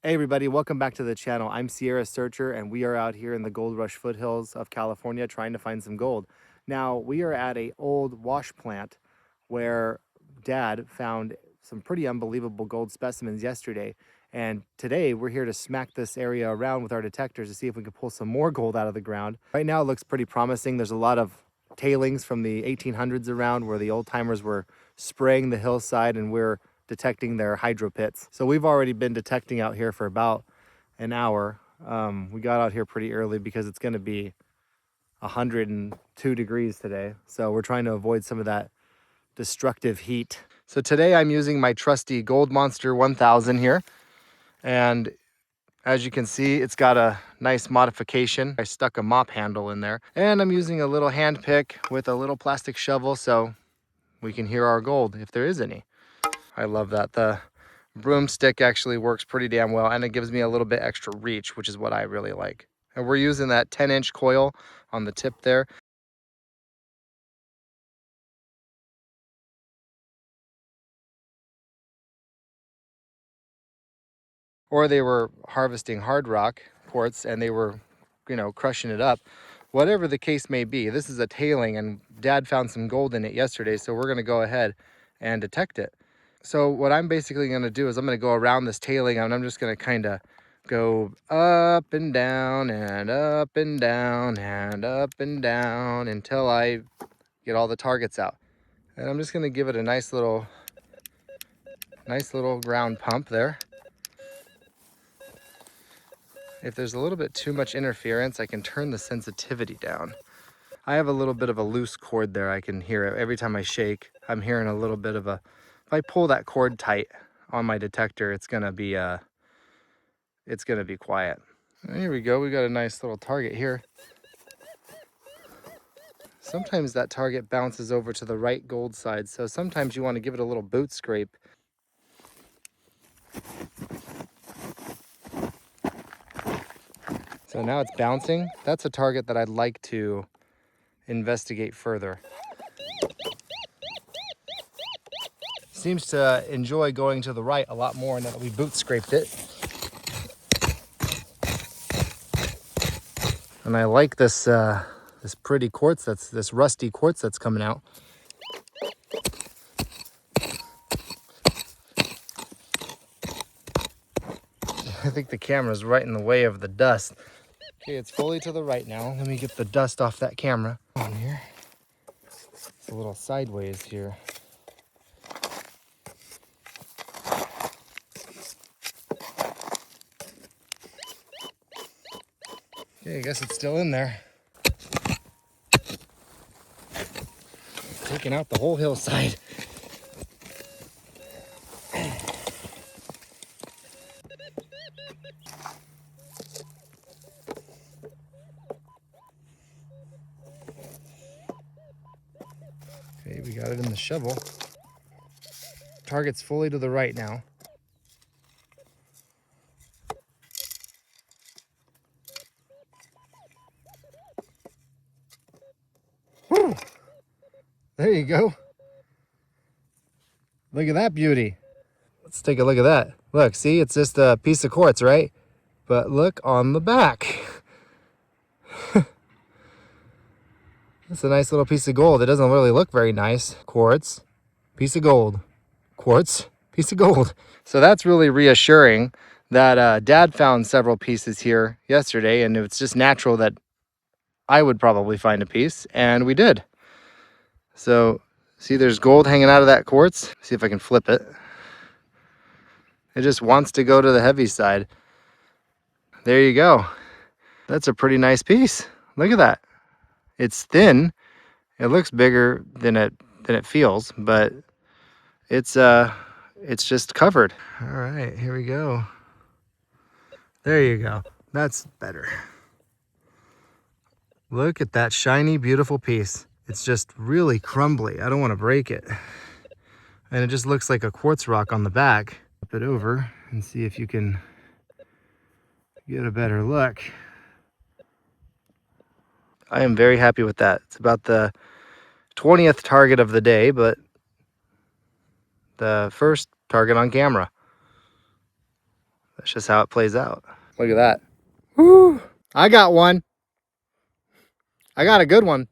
Hey everybody, welcome back to the channel. I'm Sierra Searcher and we are out here in the gold rush foothills of California trying to find some gold. Now we are at a old wash plant where Dad found some pretty unbelievable gold specimens yesterday, and today we're here to smack this area around with our detectors to see if we can pull some more gold out of the ground. Right now it looks pretty promising. There's a lot of tailings from the 1800s around where the old timers were spraying the hillside, and we're detecting their hydro pits. So we've already been detecting out here for about an hour. We got out here pretty early because it's going to be 102 degrees today. So we're trying to avoid some of that destructive heat. So today I'm using my trusty Gold Monster 1000 here. And as you can see, it's got a nice modification. I stuck a mop handle in there. And I'm using a little hand pick with a little plastic shovel so we can hear our gold if there is any. I love that. The broomstick actually works pretty damn well, and it gives me a little bit extra reach, which is what I really like. And we're using that 10-inch coil on the tip there. Or they were harvesting hard rock quartz and they were, crushing it up. Whatever the case may be, this is a tailing, and Dad found some gold in it yesterday, so we're going to go ahead and detect it. So what I'm basically going to do is I'm going to go around this tailing, and I'm just going to kind of go up and down and up and down and up and down until I get all the targets out. And I'm just going to give it a nice little ground pump there. If there's a little bit too much interference, I can turn the sensitivity down. I have a little bit of a loose cord there. I can hear it every time I shake. I'm hearing a little bit of a, if I pull that cord tight on my detector, it's gonna be quiet. Here we go. We got a nice little target here. Sometimes that target bounces over to the right gold side, so sometimes you want to give it a little boot scrape. So now it's bouncing. That's a target that I'd like to investigate further. Seems to enjoy going to the right a lot more now that we boot scraped it. And I like this this pretty quartz, this rusty quartz that's coming out. I think the camera's right in the way of the dust. Okay, it's fully to the right now. Let me get the dust off that camera. On here. It's a little sideways here. Okay, I guess it's still in there. Taking out the whole hillside. Okay, we got it in the shovel. Target's fully to the right now. Woo! There you go. Look at that beauty. Let's take a look at that. Look, see, it's just a piece of quartz, right? But look on the back. It's a nice little piece of gold. It doesn't really look very nice. Quartz, piece of gold. Quartz, piece of gold. So that's really reassuring that Dad found several pieces here yesterday, and it's just natural that I would probably find a piece, and we did. So see, there's gold hanging out of that quartz. See if I can flip it. It just wants to go to the heavy side. There you go. That's a pretty nice piece. Look at that. It's thin. It looks bigger than it feels, but it's just covered. All right, here we go. There you go. That's better. Look at that shiny, beautiful piece. It's just really crumbly. I don't want to break it. And it just looks like a quartz rock on the back. Flip it over and see if you can get a better look. I am very happy with that. It's about the 20th target of the day, but the first target on camera. The That's just how it plays out. Look at that. Woo! I got one. I got a good one.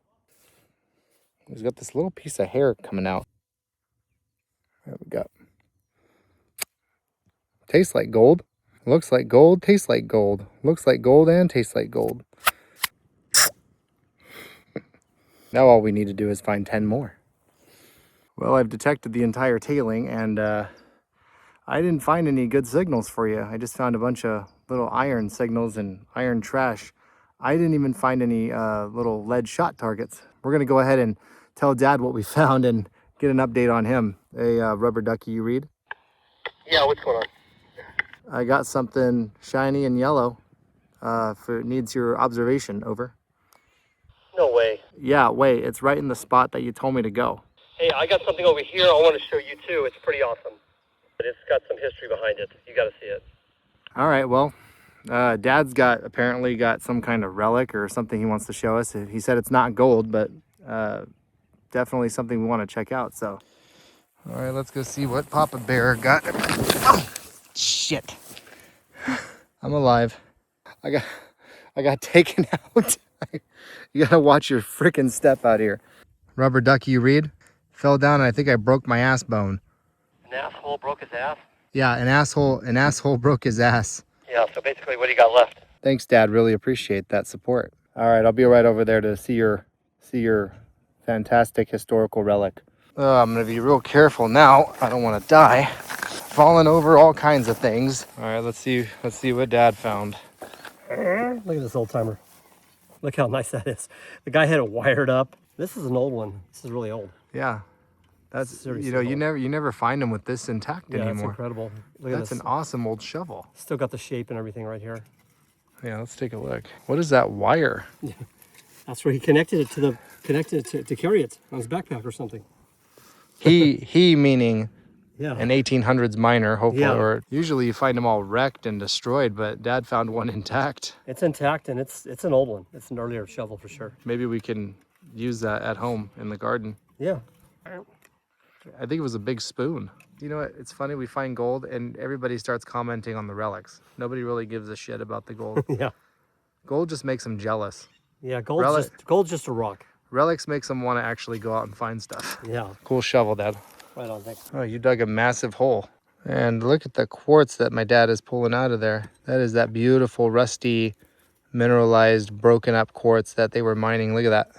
He's got this little piece of hair coming out. There we go. Tastes like gold. Looks like gold, tastes like gold. Looks like gold and tastes like gold. Now all we need to do is find 10 more. Well, I've detected the entire tailing, and I didn't find any good signals for you. I just found a bunch of little iron signals and iron trash. I didn't even find any little lead shot targets. We're gonna go ahead and tell Dad what we found and get an update on him. Hey, rubber ducky, you read? Yeah, what's going on? I got something shiny and yellow. Needs your observation, over. No way. Yeah, wait, it's right in the spot that you told me to go. Hey, I got something over here I want to show you too. It's pretty awesome. But it's got some history behind it. You got to see it. All right, well, Dad's apparently got some kind of relic or something he wants to show us. He said it's not gold, but definitely something we want to check out, so. All right, let's go see what Papa Bear got. Oh, shit. I'm alive. I got taken out. You gotta watch your freaking step out here. Rubber ducky, you read? Fell down and I think I broke my ass bone. An asshole broke his ass? Yeah, an asshole broke his ass. Yeah, so basically what do you got left? Thanks, Dad. Really appreciate that support. All right, I'll be right over there to see your fantastic historical relic. I'm gonna be real careful now. I don't want to die. Falling over all kinds of things. All right, let's see what Dad found. Look at this old timer. Look how nice that is. The guy had it wired up. This is an old one. This is really old. Yeah, that's Seriously you never find them with this intact Yeah, anymore. that's incredible. Look at That's this. an awesome old shovel. Still got the shape and everything right here. Yeah, let's take a look. What is that wire? That's where he connected it to carry it on his backpack or something. He meaning Yeah. an 1800s miner, hopefully. Yeah. Or usually you find them all wrecked and destroyed, but Dad found one intact. It's intact and it's an old one. It's an earlier shovel for sure. Maybe we can use that at home in the garden. Yeah. I think it was a big spoon. You know what? It's funny, we find gold and everybody starts commenting on the relics. Nobody really gives a shit about the gold. Yeah. Gold just makes them jealous. Yeah, gold's just a rock. Relics makes them want to actually go out and find stuff. Yeah. Cool shovel, Dad. Right on, thanks. Oh, you dug a massive hole. And look at the quartz that my dad is pulling out of there. That is that beautiful, rusty, mineralized, broken up quartz that they were mining. Look at that.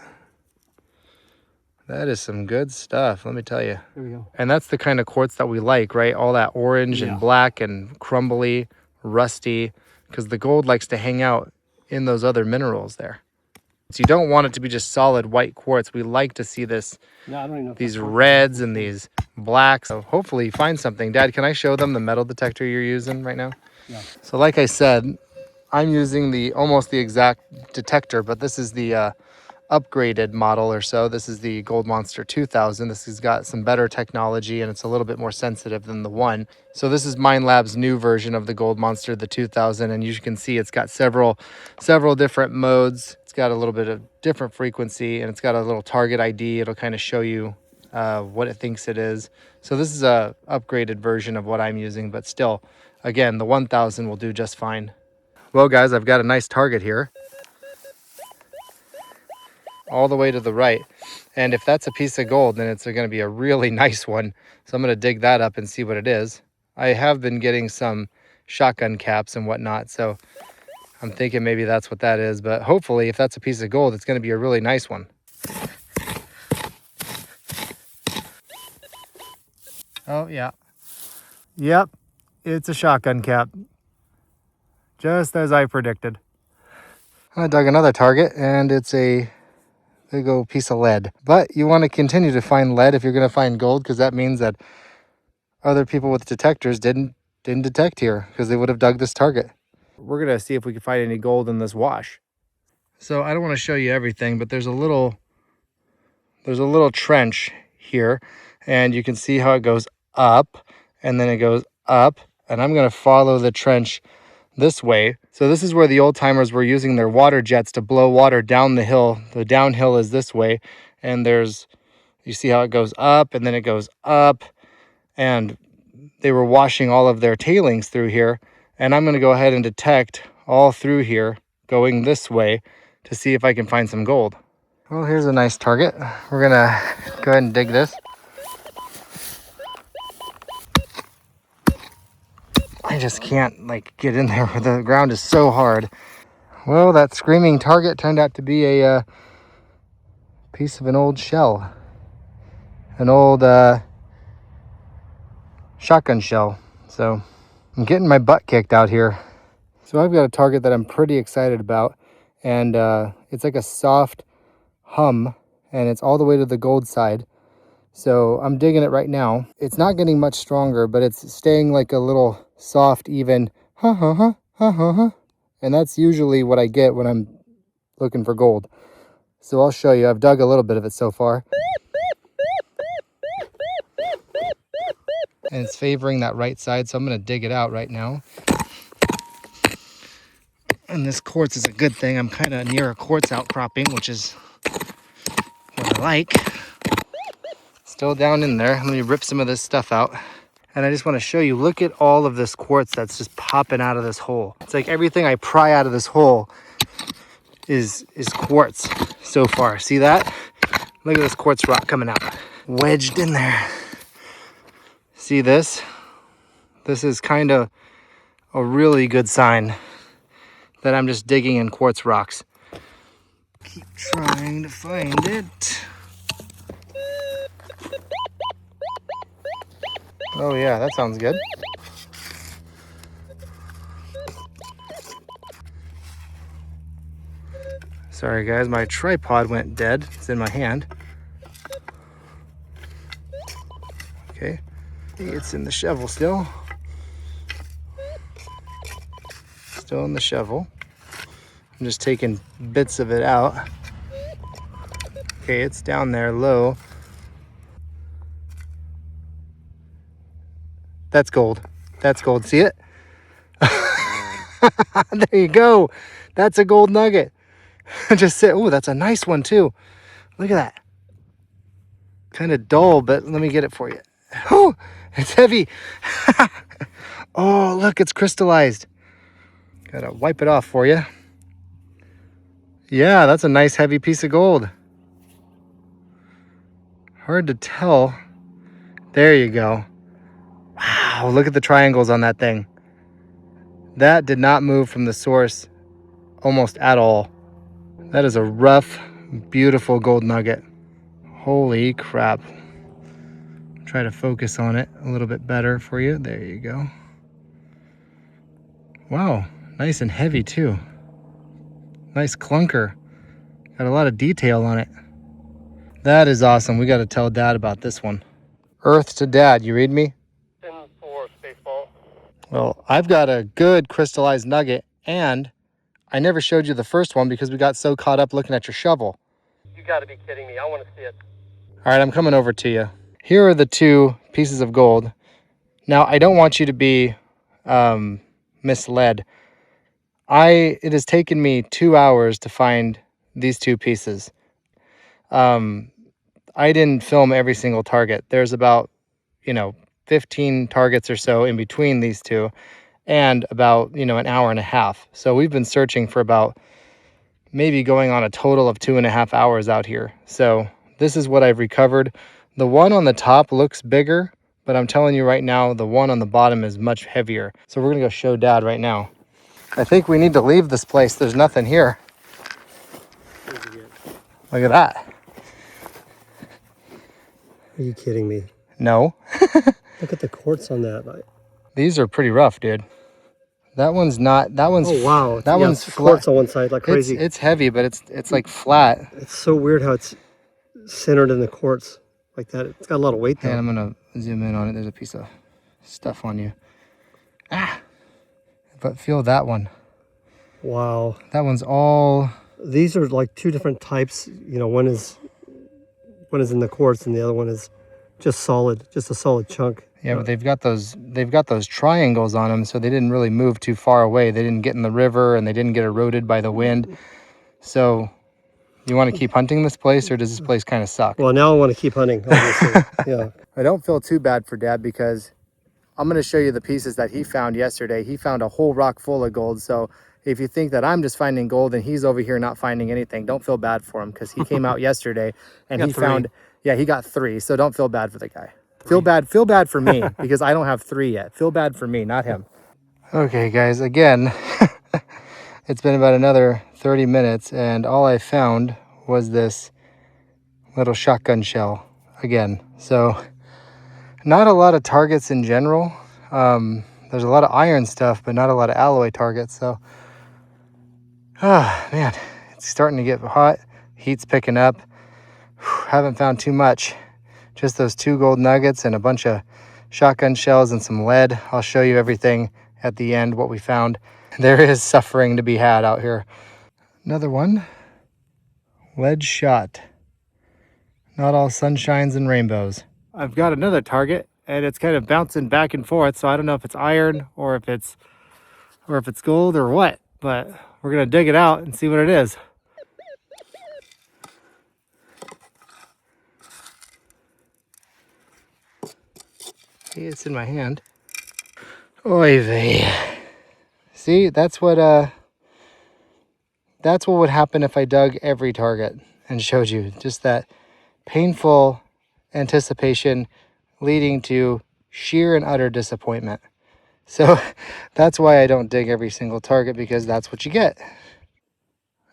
That is some good stuff, let me tell you. There we go. And that's the kind of quartz that we like, right? All that orange and black and crumbly, rusty, because the gold likes to hang out in those other minerals there. So you don't want it to be just solid white quartz. We like to see this, No, I don't even know these reds and these blacks. So hopefully you find something. Dad, can I show them the metal detector you're using right now? Yeah. So like I said, I'm using almost the exact detector, but this is the upgraded model or so. This is the Gold Monster 2000. This has got some better technology and it's a little bit more sensitive than the one. So this is Minelab's new version of the Gold Monster, the 2000, and you can see it's got several different modes. It's got a little bit of different frequency and it's got a little target ID. It'll kind of show you what it thinks it is. So this is a upgraded version of what I'm using, but still, again, the 1000 will do just fine. Well, guys, I've got a nice target here, all the way to the right. And if that's a piece of gold, then it's going to be a really nice one. So I'm going to dig that up and see what it is. I have been getting some shotgun caps and whatnot, so I'm thinking maybe that's what that is. But hopefully, if that's a piece of gold, it's going to be a really nice one. Oh, yeah. Yep, it's a shotgun cap. Just as I predicted. I dug another target, and it's a big old piece of lead. But you want to continue to find lead if you're going to find gold, because that means that other people with detectors didn't detect here, because they would have dug this target. We're going to see if we can find any gold in this wash. So I don't want to show you everything, but there's a little trench here, and you can see how it goes up, and then it goes up, and I'm going to follow the trench this way. So this is where the old timers were using their water jets to blow water down the hill. The downhill is this way, and you see how it goes up and then it goes up, and they were washing all of their tailings through here. And I'm gonna go ahead and detect all through here going this way to see if I can find some gold. Well, here's a nice target. We're gonna go ahead and dig this. I just can't like get in there. The ground is so hard. Well, that screaming target turned out to be a piece of an old shell. An old shotgun shell. So I'm getting my butt kicked out here. So I've got a target that I'm pretty excited about. And it's like a soft hum. And it's all the way to the gold side. So I'm digging it right now. It's not getting much stronger, but it's staying like a little soft, even ha ha ha ha ha ha. And that's usually what I get when I'm looking for gold. So I'll show you. I've dug a little bit of it so far. And it's favoring that right side, so I'm going to dig it out right now. And this quartz is a good thing. I'm kind of near a quartz outcropping, which is what I like. Still down in there. Let me rip some of this stuff out. And I just want to show you, look at all of this quartz that's just popping out of this hole. It's like everything I pry out of this hole is quartz so far. See that? Look at this quartz rock coming out. Wedged in there. See this? This is kind of a really good sign that I'm just digging in quartz rocks. Keep trying to find it. Oh yeah, that sounds good. Sorry guys, my tripod went dead. It's in my hand. Okay, it's in the shovel still. Still in the shovel. I'm just taking bits of it out. Okay, it's down there low. That's gold. That's gold. See it? There you go. That's a gold nugget. Just sit. Oh, that's a nice one too. Look at that. Kind of dull, but let me get it for you. Oh, it's heavy. Oh, look, it's crystallized. Gotta wipe it off for you. Yeah, that's a nice heavy piece of gold. Hard to tell. There you go. Wow, look at the triangles on that thing. That did not move from the source almost at all. That is a rough, beautiful gold nugget. Holy crap. Try to focus on it a little bit better for you. There you go. Wow, nice and heavy too. Nice clunker. Got a lot of detail on it. That is awesome. We got to tell Dad about this one. Earth to Dad, you read me? 10-4 Spaceball. Well, I've got a good crystallized nugget, and I never showed you the first one because we got so caught up looking at your shovel. You got to be kidding me. I want to see it. All right, I'm coming over to you. Here are the two pieces of gold. Now, I don't want you to be misled. It has taken me 2 hours to find these two pieces. I didn't film every single target. There's about, 15 targets or so in between these two, and about, an hour and a half. So we've been searching for about maybe going on a total of 2.5 hours out here. So this is what I've recovered. The one on the top looks bigger, but I'm telling you right now, the one on the bottom is much heavier. So we're gonna go show Dad right now. I think we need to leave this place. There's nothing here. Look at that. Are you kidding me? No. Look at the quartz on that. These are pretty rough, dude. That one's not. That one's. Oh wow! That one's flat. Quartz on one side like crazy. It's heavy, but it's like flat. It's so weird how it's centered in the quartz like that. It's got a lot of weight though. And I'm gonna zoom in on it. There's a piece of stuff on you. Ah! But feel that one. Wow. That one's all. These are like two different types. One is in the quartz, and the other one is just solid, just a solid chunk. Yeah, but they've got those triangles on them, so they didn't really move too far away. They didn't get in the river, and they didn't get eroded by the wind. So, you want to keep hunting this place, or does this place kind of suck? Well, now I want to keep hunting, obviously. Yeah. I don't feel too bad for Dad because I'm going to show you the pieces that he found yesterday. He found a whole rock full of gold. So if you think that I'm just finding gold and he's over here not finding anything, don't feel bad for him, because he came out yesterday and he found, yeah, he got 3. So don't feel bad for the guy. Feel bad for me because I don't have 3 yet. Feel bad for me, not him. Okay, guys, again, it's been about another 30 minutes and all I found was this little shotgun shell again. So not a lot of targets in general. There's a lot of iron stuff, but not a lot of alloy targets. So, man, it's starting to get hot. Heat's picking up. Haven't found too much. Just those 2 gold nuggets and a bunch of shotgun shells and some lead. I'll show you everything at the end, what we found. There is suffering to be had out here. Another one. Lead shot. Not all sunshines and rainbows. I've got another target and it's kind of bouncing back and forth, so I don't know if it's iron or if it's gold or what, but we're gonna dig it out and see what it is. Hey, it's in my hand. Oy vey. See, that's what would happen if I dug every target and showed you. Just that painful anticipation leading to sheer and utter disappointment. So that's why I don't dig every single target, because that's what you get.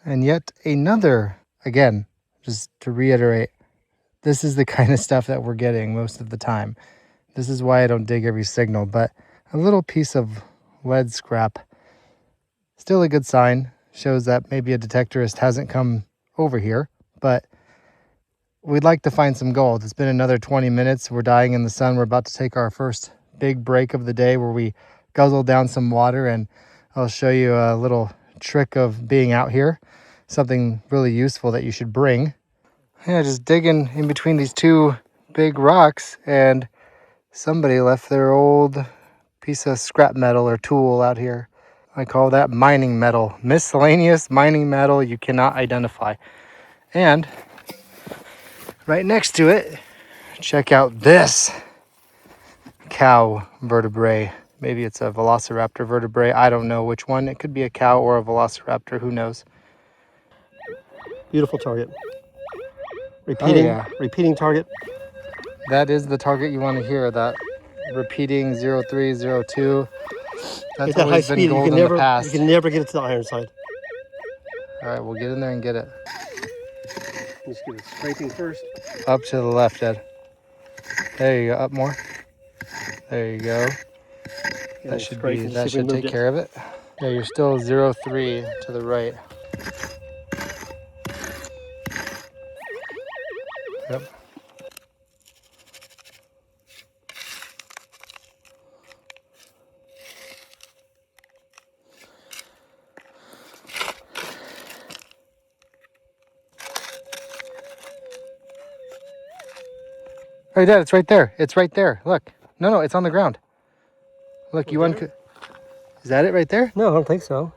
And yet another, again, just to reiterate, this is the kind of stuff that we're getting most of the time. This is why I don't dig every signal, but a little piece of lead scrap, still a good sign. Shows that maybe a detectorist hasn't come over here, but we'd like to find some gold. It's been another 20 minutes. We're dying in the sun. We're about to take our first big break of the day where we guzzle down some water, and I'll show you a little trick of being out here. Something really useful that you should bring. Yeah, just digging in between these 2 big rocks, and somebody left their old piece of scrap metal or tool out here. I call that mining metal. Miscellaneous mining metal you cannot identify. And right next to it, check out this cow vertebrae. Maybe it's a velociraptor vertebrae. I don't know which one. It could be a cow or a velociraptor. Who knows? Beautiful target. Repeating, yeah. repeating target. That is the target you want to hear, that repeating 0302. That's At that high always been speed, gold in the past. you can never get it to the iron side. All right, we'll get in there and get it. Just give it scraping first. Up to the left, Ed. There you go. Up more. There you go. That should take care of it. Yeah, you're still 03 to the right. Yep. Hey, Dad, it's right there. It's right there. Look. No, it's on the ground. Look, you uncould. Is that it right there? No, I don't think so.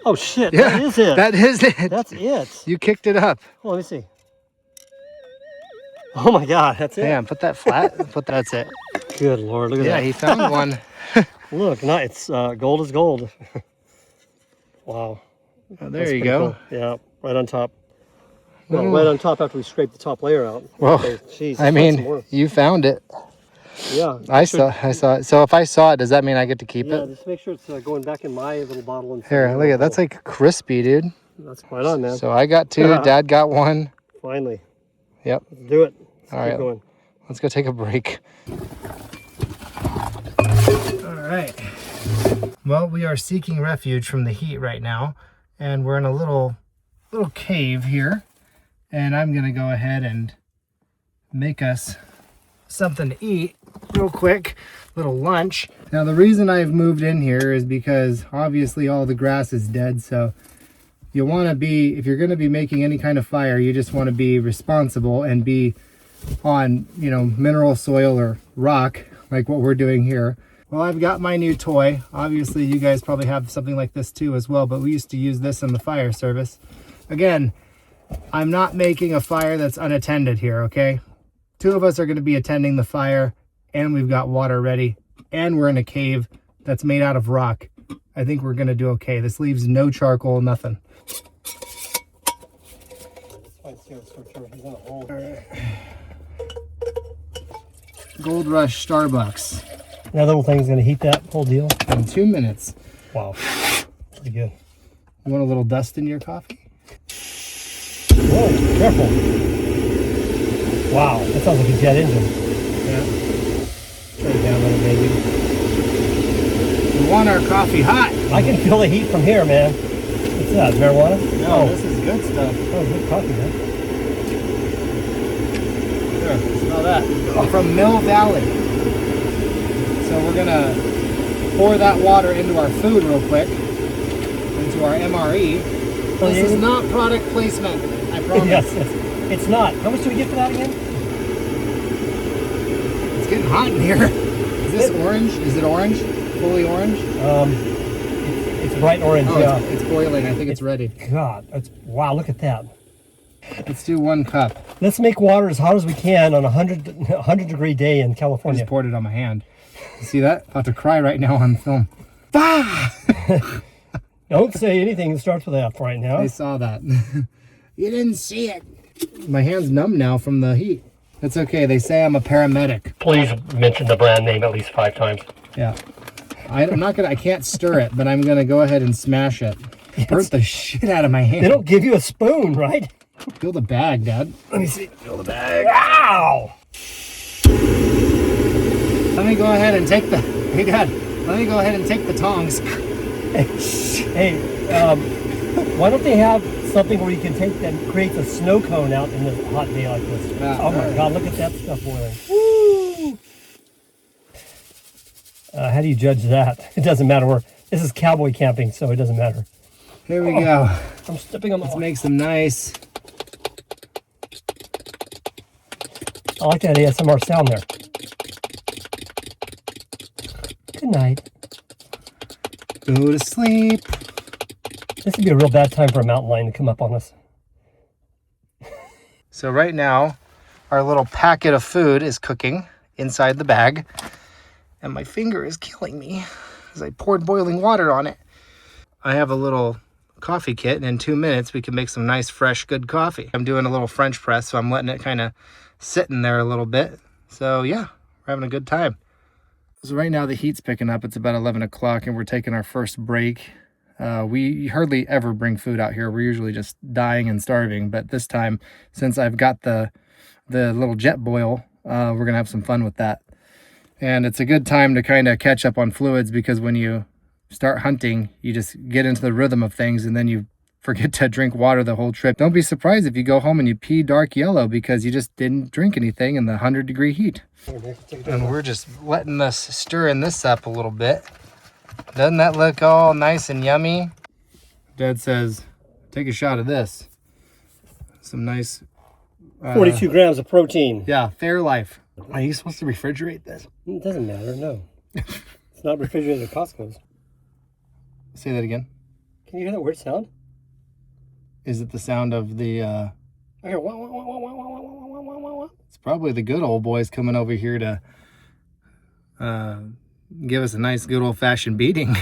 Oh shit! Yeah, that is it. That is it. That's it. You kicked it up. Oh, let me see. Oh my God, that's it. Damn, put that flat. That's it. Good Lord, look at that. Yeah, he found one. Look, it's gold is gold. Wow. Oh, there you go. Cool. Yeah, right on top. Well, right on top after we scrape the top layer out. Well, okay, geez, I mean, you found it. Yeah. I saw it. So if I saw it, does that mean I get to keep it? Yeah, just make sure it's going back in my little bottle. Here, look at that's like crispy, dude. That's quite on, man. So I got 2. Dad got 1. Finally. Yep. Let's do it. All right. Going. Let's go take a break. All right. Well, we are seeking refuge from the heat right now, and we're in a little cave here, and I'm gonna go ahead and make us something to eat real quick, little lunch. Now the reason I've moved in here is because obviously all the grass is dead, so you want to be, if you're going to be making any kind of fire, you just want to be responsible and be on, mineral soil or rock like what we're doing here. Well, I've got my new toy. Obviously you guys probably have something like this too as well, but we used to use this in the fire service. Again, I'm not making a fire that's unattended here, okay? 2 of us are going to be attending the fire, and we've got water ready, and we're in a cave that's made out of rock. I think we're gonna do okay. This leaves no charcoal, nothing. Gold Rush Starbucks. That little thing's gonna heat that whole deal in 2 minutes. Wow, pretty good. You want a little dust in your coffee? Whoa, careful. Wow, that sounds like a jet engine. Yeah. Turn it down a little, baby. We want our coffee hot. I can feel the heat from here, man. What's that, marijuana? No, this is good stuff. Oh, good coffee, man. There, smell that. From Mill Valley. So we're gonna pour that water into our food real quick, into our MRE. This is not product placement, I promise. Yes, it's not. How much do we get for that again? It's getting hot in here. Is this orange? Is it orange? Fully orange? It's bright orange, yeah. It's boiling. I think it's ready. God, wow, look at that. Let's do 1 cup. Let's make water as hot as we can on a 100-degree day in I California. just poured it on my hand. You see that? About to cry right now on film. Bah! Don't say anything that starts with F right now. I saw that. You didn't see it. My hand's numb now from the heat. It's okay. They say I'm a paramedic. Please mention the brand name at least 5 times. Yeah. I'm not gonna. I can't stir it, but I'm gonna go ahead and smash it. Burnt the shit out of my hand. They don't give you a spoon, right? Feel the bag, Dad. Let me see. Feel the bag. Ow! Let me go ahead and take the. Hey, Dad. Let me go ahead and take the tongs. Hey, why don't they have something where you can take that creates a snow cone out in this hot day like this? Yeah. Oh my God! Look at that stuff boiling. Woo! How do you judge that? It doesn't matter. This is cowboy camping, so it doesn't matter. Here we go. I'm stepping on the. Let's make some nice. I like that ASMR sound there. Good night. Go to sleep. This would be a real bad time for a mountain lion to come up on us. So right now, our little packet of food is cooking inside the bag. And my finger is killing me as I poured boiling water on it. I have a little coffee kit, and in 2 minutes, we can make some nice, fresh, good coffee. I'm doing a little French press, so I'm letting it kind of sit in there a little bit. So yeah, we're having a good time. So right now the heat's picking up. It's about 11 o'clock and we're taking our first break. We hardly ever bring food out here. We're usually just dying and starving. But this time, since I've got the little jet boil, we're going to have some fun with that. And it's a good time to kind of catch up on fluids, because when you start hunting, you just get into the rhythm of things and then you forget to drink water the whole trip. Don't be surprised if you go home and you pee dark yellow because you just didn't drink anything in the 100-degree heat. And we're just letting this, stirring this up a little bit. Doesn't that look all nice and yummy? Dad says, take a shot of this. Some nice... 42 grams of protein. Yeah, Fairlife. Are you supposed to refrigerate this? It doesn't matter, no. It's not refrigerated at Costco's. Say that again. Can you hear that weird sound? Is it the sound of the... I hear wah, wah, wah, wah, wah, wah, wah, wah, wah, wah, wah. It's probably the good old boys coming over here to give us a nice good old-fashioned beating.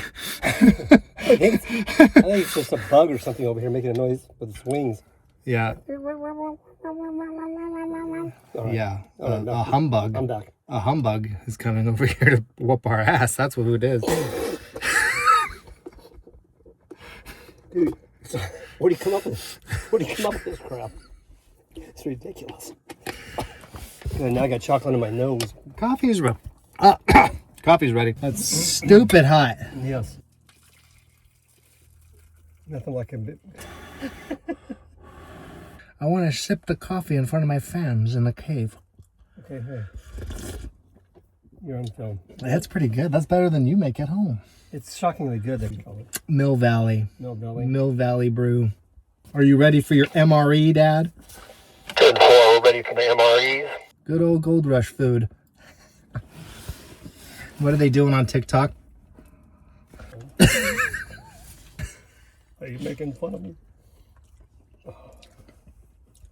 I think it's just a bug or something over here making a noise with its wings. Yeah. Right. Yeah. Right, A humbug. I'm back. A humbug is coming over here to whoop our ass. That's who it is. Dude, where do you come up with? Where do you come up with this crap? It's ridiculous. And now I got chocolate in my nose. Coffee's ready. Coffee's ready. That's stupid hot. Yes. Nothing like a bit. I want to sip the coffee in front of my fans in the cave. Okay, hey. You're on film. That's pretty good. That's better than you make at home. It's shockingly good, they call it. Mill Valley. Mill Valley. Mill Valley brew. Are you ready for your MRE, Dad? 10-4, we're ready for the MREs. Good old Gold Rush food. What are they doing on TikTok? Are you making fun of me?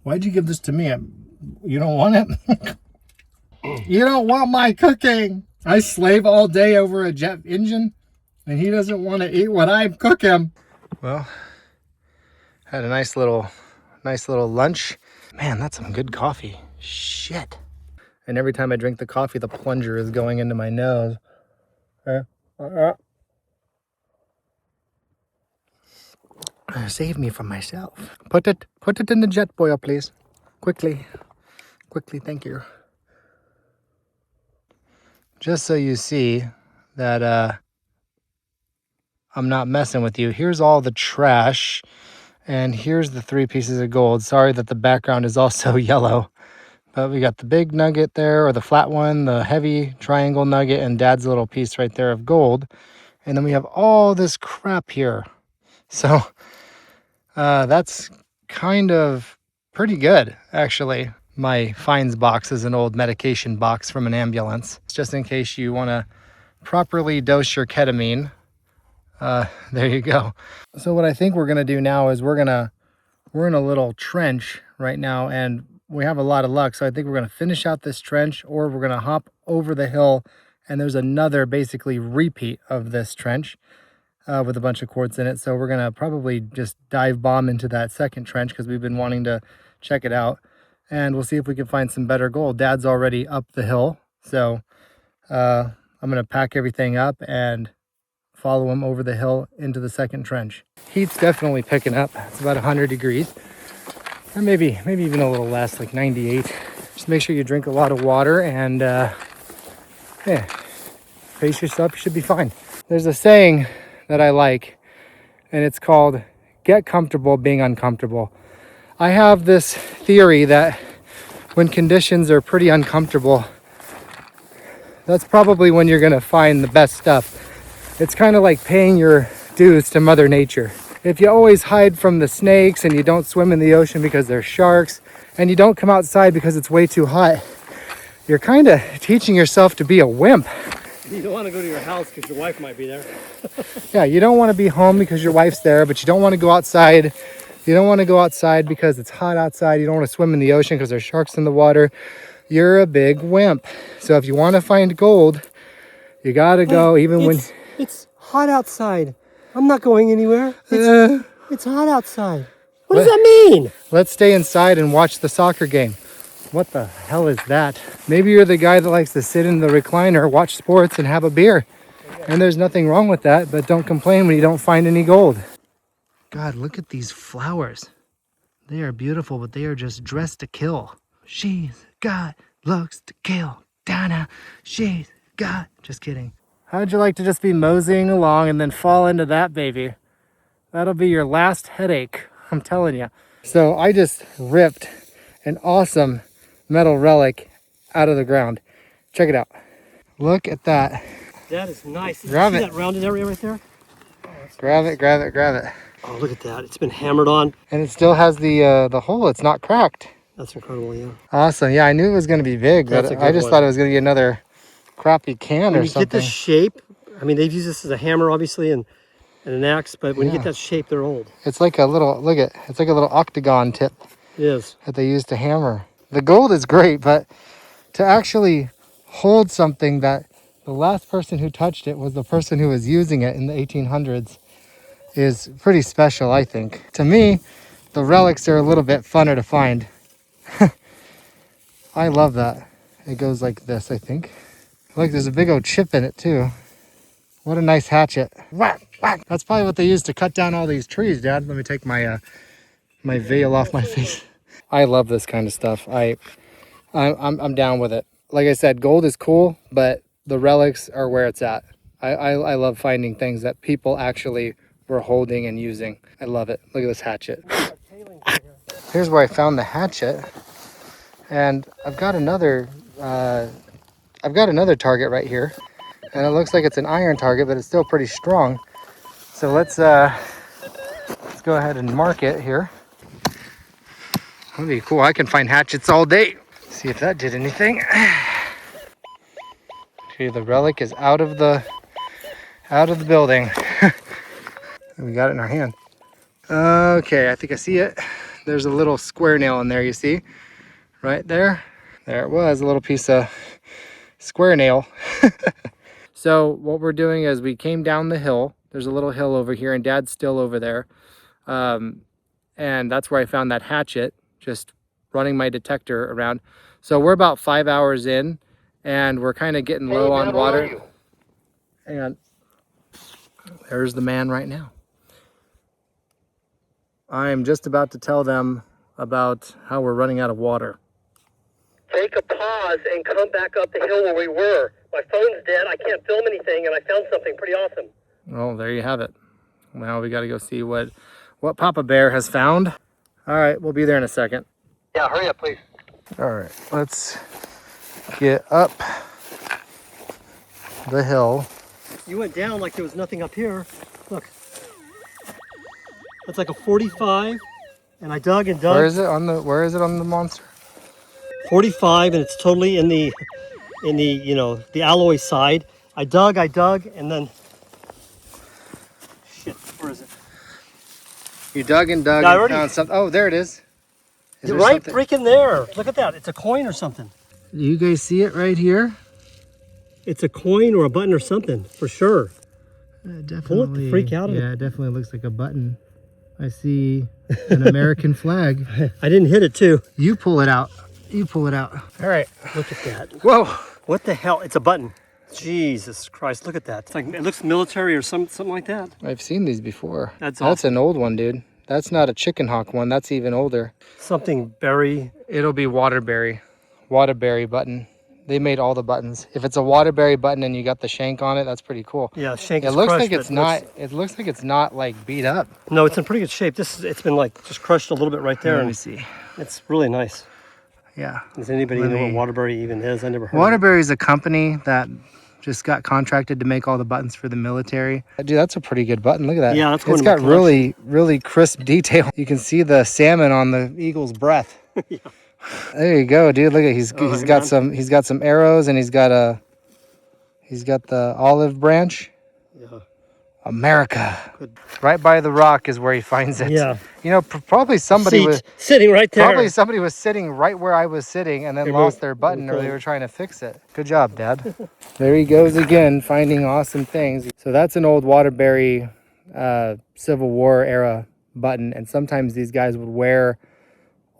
Why'd you give this to me? You don't want it? You don't want my cooking. I slave all day over a jet engine, and he doesn't want to eat what I cook him. Well, had a nice little lunch. Man, that's some good coffee. Shit. And every time I drink the coffee, the plunger is going into my nose. Save me from myself. Put it in the jet boil, please. Quickly, thank you. Just so you see that I'm not messing with you. Here's all the trash, and here's the 3 pieces of gold. Sorry that the background is also yellow, but we got the big nugget there, or the flat one, the heavy triangle nugget, and Dad's little piece right there of gold. And then we have all this crap here. So that's kind of pretty good, actually. My fines box is an old medication box from an ambulance, just in case you want to properly dose your ketamine. There you go. So what I think we're gonna do now is we're in a little trench right now, and we have a lot of luck. So I think we're gonna finish out this trench, or we're gonna hop over the hill, and there's another basically repeat of this trench with a bunch of quartz in it. So we're gonna probably just dive bomb into that second trench because we've been wanting to check it out, and we'll see if we can find some better gold. Dad's already up the hill, so I'm gonna pack everything up and follow him over the hill into the second trench. Heat's definitely picking up. It's about 100 degrees, or maybe even a little less, like 98. Just make sure you drink a lot of water, and yeah, pace yourself, you should be fine. There's a saying that I like, and it's called get comfortable being uncomfortable. I have this theory that when conditions are pretty uncomfortable, that's probably when you're gonna find the best stuff. It's kind of like paying your dues to Mother Nature. If you always hide from the snakes, and you don't swim in the ocean because there's sharks, and you don't come outside because it's way too hot, you're kind of teaching yourself to be a wimp. You don't want to go to your house because your wife might be there. Yeah, you don't want to be home because your wife's there, but you don't want to go outside. You don't want to go outside because it's hot outside. You don't want to swim in the ocean because there's sharks in the water. You're a big wimp. So if you want to find gold, you gotta go even when... It's hot outside. I'm not going anywhere. It's hot outside. What does that mean? Let's stay inside and watch the soccer game. What the hell is that? Maybe you're the guy that likes to sit in the recliner, watch sports, and have a beer. And there's nothing wrong with that, but don't complain when you don't find any gold. God, look at these flowers. They are beautiful, but they are just dressed to kill. She's got looks to kill. Donna, she's got... Just kidding. How'd you like to just be moseying along and then fall into that baby? That'll be your last headache, I'm telling you. So I just ripped an awesome metal relic out of the ground. Check it out. Look at that. That is nice. Grab it. See that rounded area right there? Grab it, grab it, grab it. Oh, look at that. It's been hammered on. And it still has the hole. It's not cracked. That's incredible, yeah. Awesome. Yeah, I knew it was going to be big, but I just thought it was going to be another crappy can or something. When you get this shape, I mean, they've used this as a hammer, obviously, and an axe, but when you get that shape, they're old. It's like a little, look at, it's like a little octagon tip. It is. That they use to hammer. The gold is great, but to actually hold something that the last person who touched it was the person who was using it in the 1800s is pretty special, I think. To me, the relics are a little bit funner to find. I love that. It goes like this, I think. Look, there's a big old chip in it too. What a nice hatchet. Whack, whack. That's probably what they use to cut down all these trees, Dad. Let me take my my veil off my face. I love this kind of stuff. I'm down with it. Like I said, gold is cool, but the relics are where it's at. I love finding things that people actually were holding and using. I love it. Look at this hatchet. Here's where I found the hatchet, and I've got another target right here, and it looks like it's an iron target, but it's still pretty strong. So let's go ahead and mark it here. That'd be cool. I can find hatchets all day. See if that did anything. Okay, the relic is out of the building. We got it in our hand. Okay, I think I see it. There's a little square nail in there, you see? Right there. There it was, a little piece of square nail. So what we're doing is we came down the hill. There's a little hill over here and Dad's still over there. And that's where I found that hatchet, just running my detector around. So we're about 5 hours in and we're kind of getting low on water. Hang on. There's the man right now. I'm just about to tell them about how we're running out of water. Take a pause and come back up the hill where we were. My phone's dead. I can't film anything, and I found something pretty awesome. Well, there you have it. Now we got to go see what Papa Bear has found. All right, we'll be there in a second. Yeah, hurry up, please. All right, let's get up the hill. You went down like there was nothing up here. Look. That's like a 45, and I dug and dug. Where is it on the monster? 45, and it's totally in the you know, the alloy side. I dug, and then shit, where is it? You dug and dug and found something. Oh, there it is. Is there right something? freaking there. Look at that. It's a coin or something. Do you guys see it right here? It's a coin or a button or something, for sure. Definitely. Pull it to freak out of it. Yeah, it definitely looks like a button. I see an American flag. I didn't hit it too. You pull it out. You pull it out. All right. Look at that. Whoa. What the hell? It's a button. Jesus Christ, look at that. It's like, it looks military or something like that. I've seen these before. That's an old one, dude. That's not a chicken hawk one. That's even older. Something berry. It'll be Waterbury. Waterbury button. They made all the buttons. If it's a Waterbury button and you got the shank on it, that's pretty cool. Yeah, shank it is looks crushed, like it's not. It looks like it's not like beat up. No, it's in pretty good shape. It's been like just crushed a little bit right there. Let me see. It's really nice. Yeah. Does anybody know what Waterbury even is? I never heard. Waterbury is a company that just got contracted to make all the buttons for the military. Dude, that's a pretty good button. Look at that. Yeah, that's it's got really, really crisp detail. You can see the salmon on the eagle's breath. Yeah. There you go, dude. Look at he's got some arrows and he's got the olive branch. Yeah. America. Good. Right by the rock is where he finds it. Yeah. You know, probably somebody was sitting right there. Probably somebody was sitting right where I was sitting and then lost their button or they were trying to fix it. Good job, Dad. There he goes again, finding awesome things. So that's an old Waterbury Civil War era button, and sometimes these guys would wear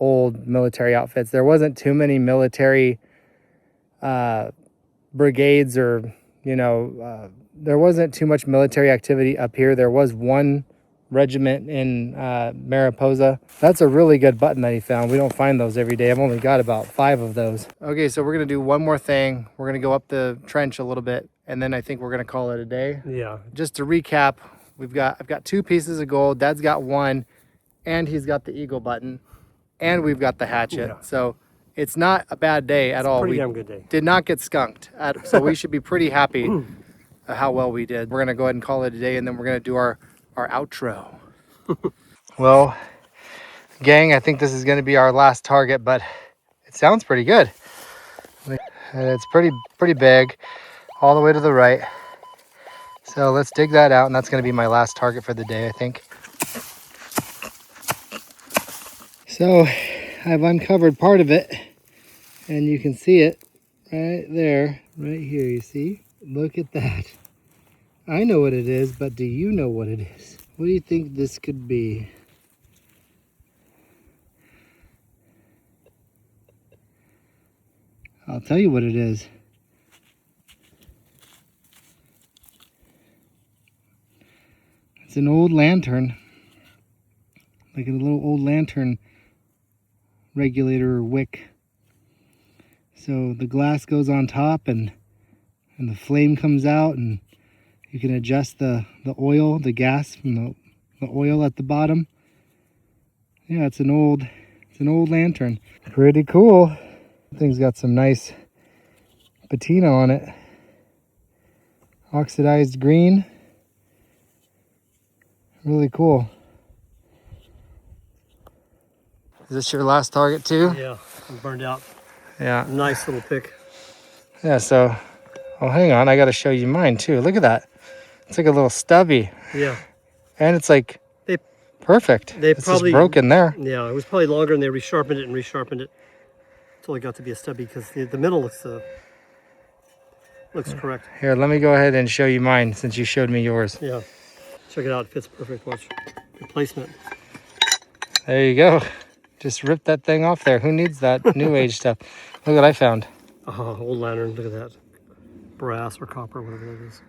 old military outfits. There wasn't too many military brigades or, you know, there wasn't too much military activity up here. There was one regiment in Mariposa. That's a really good button that he found. We don't find those every day. I've only got about 5 of those. Okay, so we're gonna do one more thing. We're gonna go up the trench a little bit, and then I think we're gonna call it a day. Yeah. Just to recap, I've got 2 pieces of gold. Dad's got 1, and he's got the eagle button, and we've got the hatchet. Yeah. So it's not a bad day at all. Pretty damn good day. Did not get skunked, so we should be pretty happy how well we did. We're gonna go ahead and call it a day, and then we're gonna do our outro. Well, gang, I think this is gonna be our last target, but it sounds pretty good. And it's pretty big, all the way to the right. So let's dig that out, and that's gonna be my last target for the day, I think. So I've uncovered part of it, and you can see it right there, right here, you see? Look at that. I know what it is, but do you know what it is? What do you think this could be? I'll tell you what it is. It's an old lantern. Like a little old lantern regulator or wick. So the glass goes on top and the flame comes out, and you can adjust the oil, the gas from the oil at the bottom. Yeah, it's an old lantern. Pretty cool. Thing's got some nice patina on it. Oxidized green. Really cool. Is this your last target too? Yeah, I'm burned out. Yeah. Nice little pick. Yeah, so, oh, hang on. I got to show you mine too. Look at that. It's like a little stubby. Yeah. And it's like perfect. It's probably just broken there. Yeah, it was probably longer, and they resharpened it until it got to be a stubby, because the middle looks Looks correct. Here, let me go ahead and show you mine since you showed me yours. Yeah. Check it out. It fits perfect. Watch. The placement. There you go. Just rip that thing off there. Who needs that new age stuff? Look what I found. Oh, old lantern. Look at that. Brass or copper, whatever that is.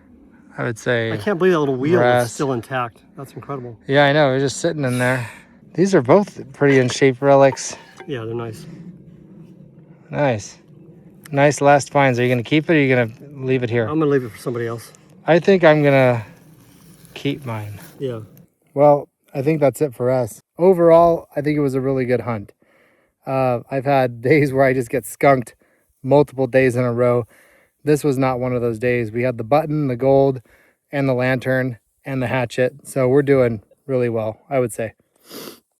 I would say I can't believe that little wheel brass. is still intact. That's incredible. Yeah, I know. It was just sitting in there. These are both pretty in shape relics. Yeah, they're nice. Nice. Nice last finds. Are you going to keep it or are you going to leave it here? I'm gonna leave it for somebody else. I think I'm going to keep mine. Yeah. Well, I think that's it for us. Overall, I think it was a really good hunt. I've had days where I just get skunked multiple days in a row. This was not one of those days. We had the button, the gold, and the lantern, and the hatchet. So we're doing really well, I would say.